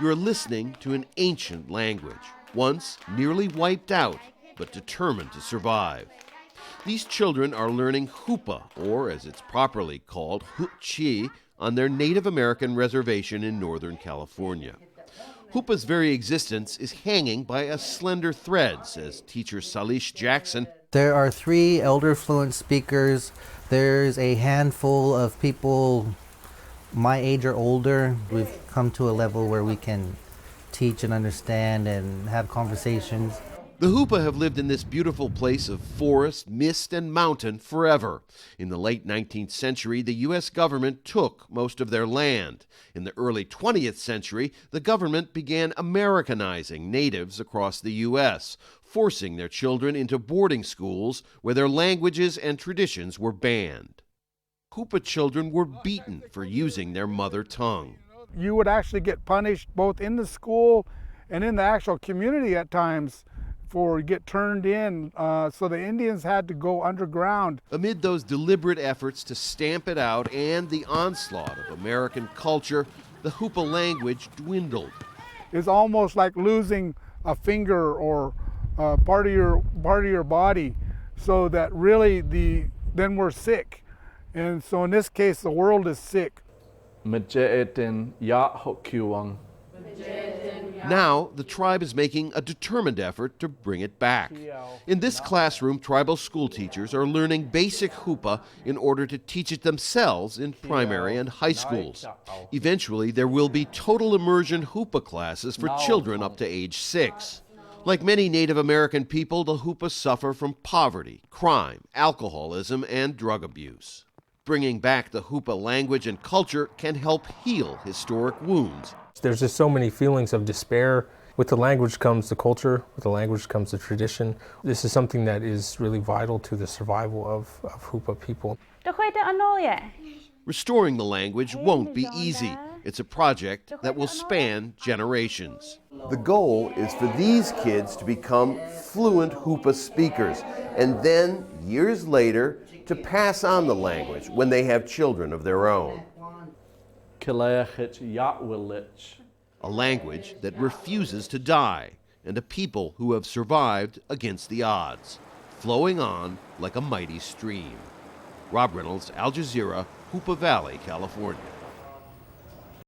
You're listening to an ancient language, once nearly wiped out, but determined to survive. These children are learning Hupa, or as it's properly called, Hutchi, on their Native American reservation in Northern California. Hupa's very existence is hanging by a slender thread, says teacher Salish Jackson. There are 3 elder fluent speakers. There's a handful of people my age or older. We've come to a level where we can teach and understand and have conversations. The Hupa have lived in this beautiful place of forest, mist, and mountain forever. In the late 19th century, the U.S. government took most of their land. In the early 20th century, the government began Americanizing natives across the U.S., forcing their children into boarding schools where their languages and traditions were banned. Hupa children were beaten for using their mother tongue. You would actually get punished both in the school and in the actual community at times for get turned in, so the Indians had to go underground. Amid those deliberate efforts to stamp it out and the onslaught of American culture, the Hupa language dwindled. It's almost like losing a finger or part of your body, so that really then we're sick. And so in this case, the world is sick. Now, the tribe is making a determined effort to bring it back. In this classroom, tribal school teachers are learning basic Hupa in order to teach it themselves in primary and high schools. Eventually, there will be total immersion Hupa classes for children up to age 6. Like many Native American people, the Hupa suffer from poverty, crime, alcoholism, and drug abuse. Bringing back the Hupa language and culture can help heal historic wounds. There's just so many feelings of despair. With the language comes the culture, with the language comes the tradition. This is something that is really vital to the survival of Hupa people. Restoring the language won't be easy. It's a project that will span generations. The goal is for these kids to become fluent Hupa speakers, and then, years later, to pass on the language when they have children of their own. A language that refuses to die, and a people who have survived against the odds, flowing on like a mighty stream. Rob Reynolds, Al Jazeera, Hupa Valley, California.